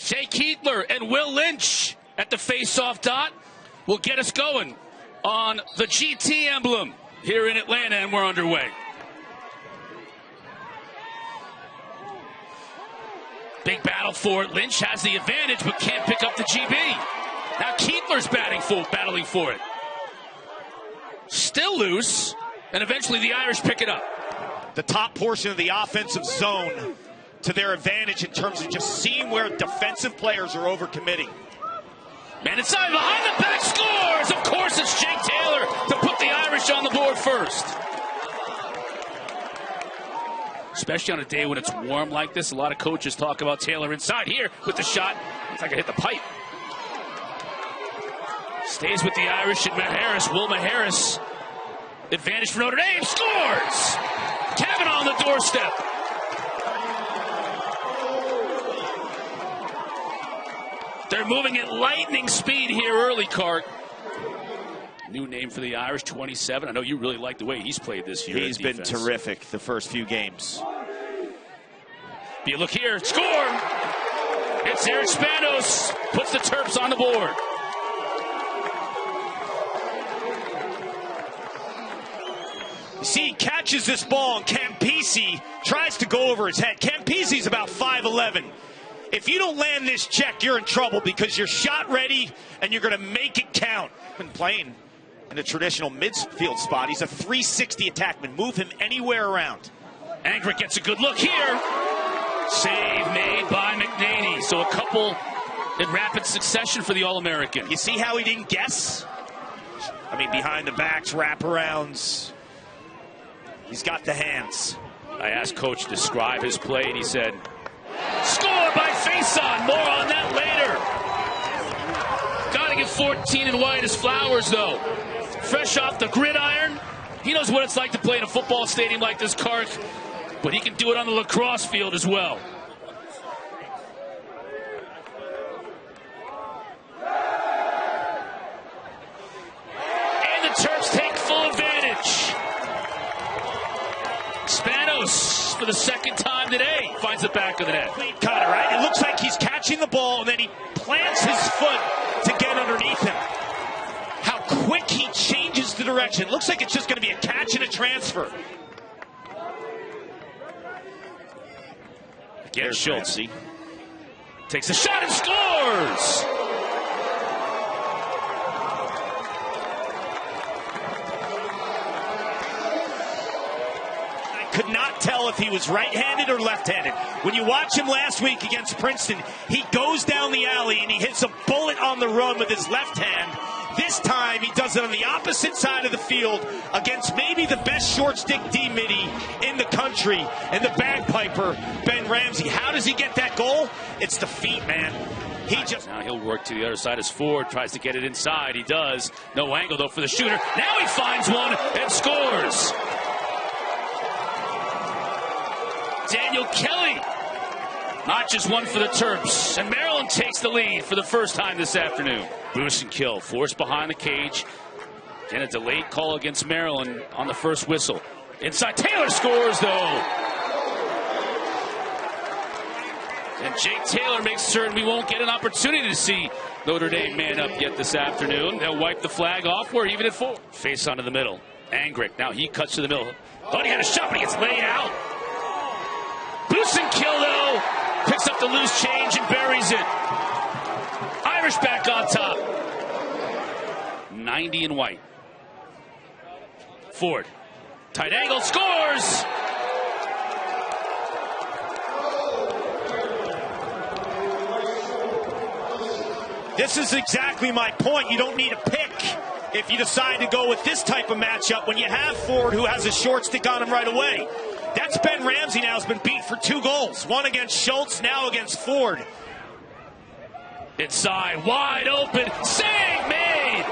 Jay Keetler and Will Lynch at the face-off dot will get us going on the GT emblem here in Atlanta, and we're underway. Big battle for it. Lynch has the advantage but can't pick up the GB. Now Keetler's battling for it. Still loose, and eventually the Irish pick it up. The top portion of the offensive zone to their advantage in terms of just seeing where defensive players are overcommitting. Man inside, behind the back, scores! Of course it's Jake Taylor to put the Irish on the board first. Especially on a day when it's warm like this, a lot of coaches talk about Taylor inside. Here with the shot, it's like it hit the pipe. Stays with the Irish and Harris. Wilma Harris, advantage for Notre Dame, scores! Kavanaugh on the doorstep. They're moving at lightning speed here early, Cart. New name for the Irish, 27. I know you really like the way he's played this year. He's been terrific the first few games. But you look here, score! It's Eric Spanos, puts the Terps on the board. You see, he catches this ball, and Campisi tries to go over his head. Campisi's about 5'11". If you don't land this check, you're in trouble because you're shot ready and you're going to make it count. Been playing in a traditional midfield spot. He's a 360 attackman. Move him anywhere around. Angrick gets a good look here. Save made by McNaney. So a couple in rapid succession for the All-American. You see how he didn't guess? I mean, behind the backs, wraparounds. He's got the hands. I asked Coach to describe his play, and he said, score by face-on. More on that later. Got to get 14 in white as Flowers, though. Fresh off the gridiron. He knows what it's like to play in a football stadium like this, Cart, but he can do it on the lacrosse field as well. And the Terps take full advantage. Spanos, for the second time today, finds the back of the net. Clean cutter, right? It looks like he's catching the ball, and then he plants his foot to get underneath him. How quick he changes the direction. Looks like it's just going to be a catch and a transfer. Again, Schultz takes a shot and scores! Could not tell if he was right-handed or left-handed. When you watch him last week against Princeton, he goes down the alley and he hits a bullet on the run with his left hand. This time he does it on the opposite side of the field against maybe the best short stick D-midi in the country, and the bagpiper, Ben Ramsey. How does he get that goal? It's the feet, man. Now he'll work to the other side as Ford tries to get it inside. He does. No angle, though, for the shooter. Now he finds one and scores. Daniel Kelly, not just one for the Terps, and Maryland takes the lead for the first time this afternoon. Boost and kill, forced behind the cage. Again, a delayed call against Maryland on the first whistle. Inside, Taylor scores, though. And Jake Taylor makes certain we won't get an opportunity to see Notre Dame man up yet this afternoon. They'll wipe the flag off. We're even at 4. Face onto the middle. Angrick, now he cuts to the middle. Thought he had a shot, but he gets laid out. Boost and kill, though. Picks up the loose change and buries it. Irish back on top. 90 in white. Ford. Tight angle, scores! This is exactly my point. You don't need a pick if you decide to go with this type of matchup when you have Ford, who has a short stick on him right away. That's Ben Ramsey now has been beat for 2 goals. One against Schultz, now against Ford. Inside, wide open, save made!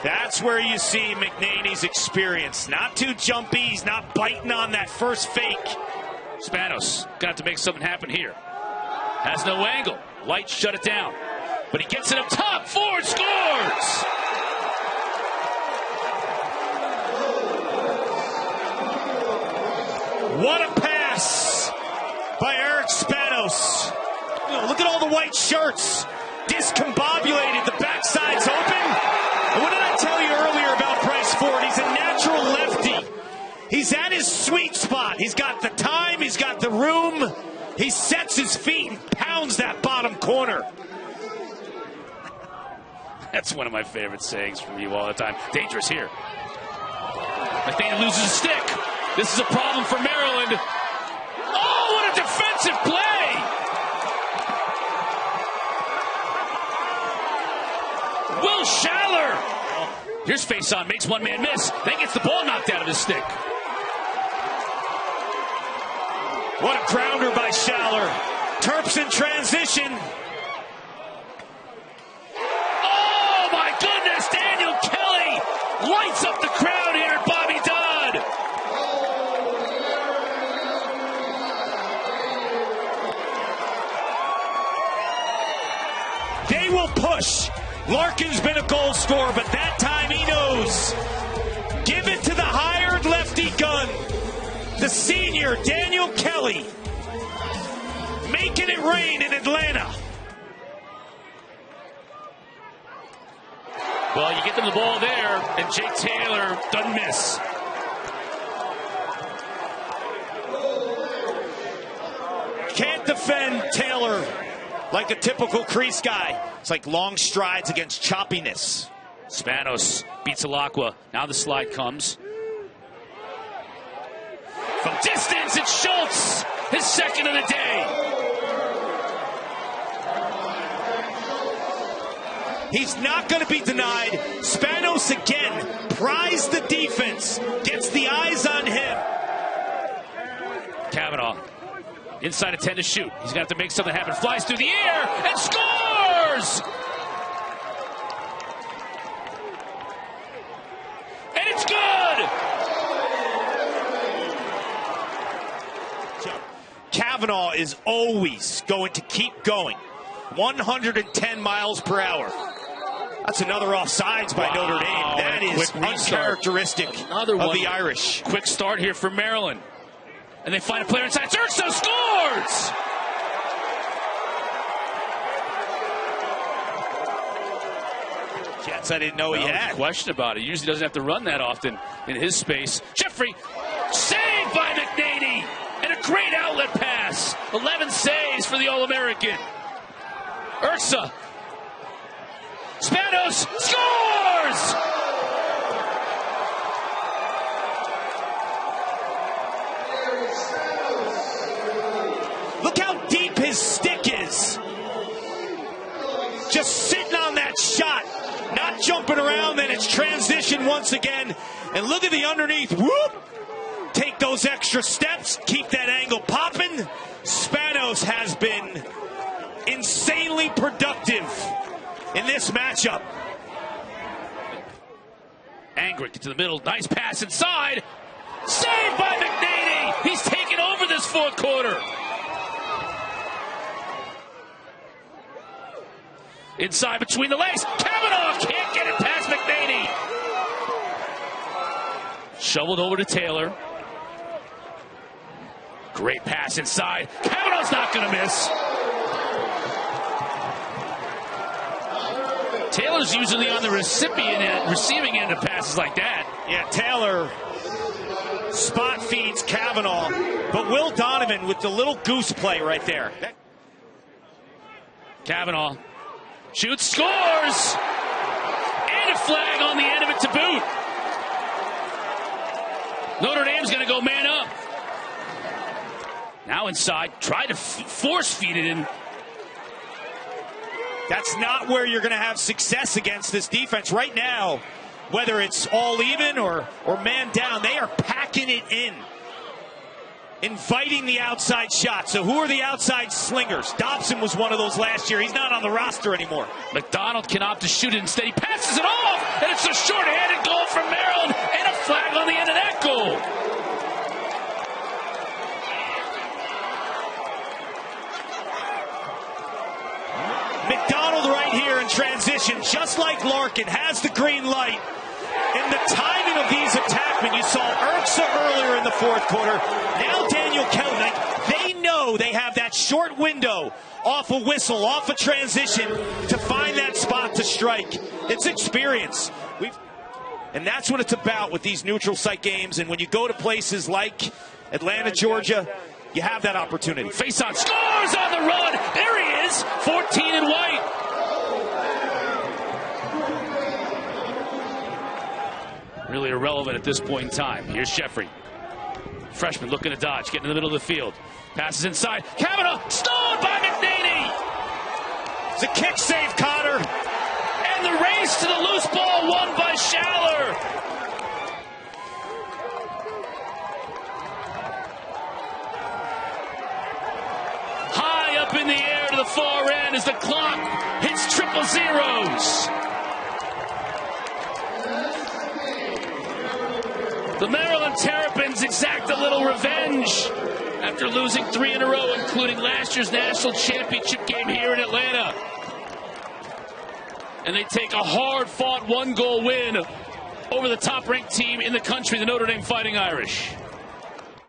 That's where you see McNaney's experience. Not too jumpy, he's not biting on that first fake. Spanos got to make something happen here. Has no angle. Light shut it down. But he gets it up top. Ford scores! What a pass by Eric Spanos. Look at all the white shirts. Discombobulated. The backside's open. And what did I tell you earlier about Bryce Ford? He's a natural lefty. He's at his sweet spot. He's got the time. He's got the room. He sets his feet and pounds that bottom corner. That's one of my favorite sayings from you all the time. Dangerous here. McNaney loses a stick. This is a problem for Maryland. Oh, what a defensive play! Will Schaller. Here's face on, makes one man miss. Then gets the ball knocked out of his stick. What a grounder by Schaller. Terps in transition. Oh my goodness, Daniel Kelly lights up the crowd here at Bobby Dodd. They will push. Larkin's been a goal scorer, but that time he knows. Give it to the hired lefty gun. The senior, Daniel Kelly, making it rain in Atlanta. Well, you get them the ball there, and Jake Taylor doesn't miss. Can't defend Taylor like a typical crease guy. It's like long strides against choppiness. Spanos beats Alakwa. Now the slide comes. From distance, it's Schultz, his second of the day. He's not going to be denied. Spanos again pries the defense, gets the eyes on him. Kavanaugh, inside of 10 to shoot. He's going to have to make something happen. Flies through the air and scores! And it's good! Kavanaugh is always going to keep going. 110 miles per hour. That's another offsides by Notre Dame. That is uncharacteristic of the Irish. Quick start here for Maryland. And they find a player inside. Urso scores! Jets, I didn't know he had. No question about it. He usually doesn't have to run that often in his space. Jeffrey, saved by McNaney. And a great outlet pass. 11 saves for the All-American. Ursa. Spanos scores! Look how deep his stick is. Just sitting on that shot. Not jumping around, then it's transition once again. And look at the underneath. Whoop! Take those extra steps. Keep that angle popping. Spanos has been insanely productive in this matchup. Angrick to the middle. Nice pass inside. Saved by McNaney. He's taken over this fourth quarter. Inside between the legs. Kavanaugh can't get it past McNaney. Shoveled over to Taylor. Great pass inside. Kavanaugh's not going to miss. Taylor's usually on the receiving end of passes like that. Yeah, Taylor spot feeds Kavanaugh. But Will Donovan with the little goose play right there. Kavanaugh shoots, scores! And a flag on the end of it to boot. Notre Dame's going to go man up. Now inside, try to force feed it in. That's not where you're going to have success against this defense right now. Whether it's all even or man down, they are packing it in. Inviting the outside shot. So who are the outside slingers? Dobson was one of those last year. He's not on the roster anymore. McDonald can opt to shoot it instead. He passes it off, and it's a short-handed goal from Maryland, and a flag on the end of that goal. McDonald right here in transition, just like Larkin, has the green light. In the timing of these attackmen, you saw Ursa earlier in the fourth quarter. Now know they have that short window off a whistle, off a transition to find that spot to strike. It's experience. And that's what it's about with these neutral site games. And when you go to places like Atlanta, Georgia, you have that opportunity. Face-on, scores on the run. There he is, 14 and white. Really irrelevant at this point in time. Here's Jeffrey. Freshman looking to dodge, getting in the middle of the field. Passes inside. Kavanaugh, stolen by McNaney. It's a kick save, Connor. And the race to the loose ball won by Schaller. High up in the air to the far end as the clock hits triple zeros. The Maryland Terrapins exact a little revenge after losing 3 in a row, including last year's national championship game here in Atlanta. And they take a hard-fought 1-goal win over the top-ranked team in the country, the Notre Dame Fighting Irish.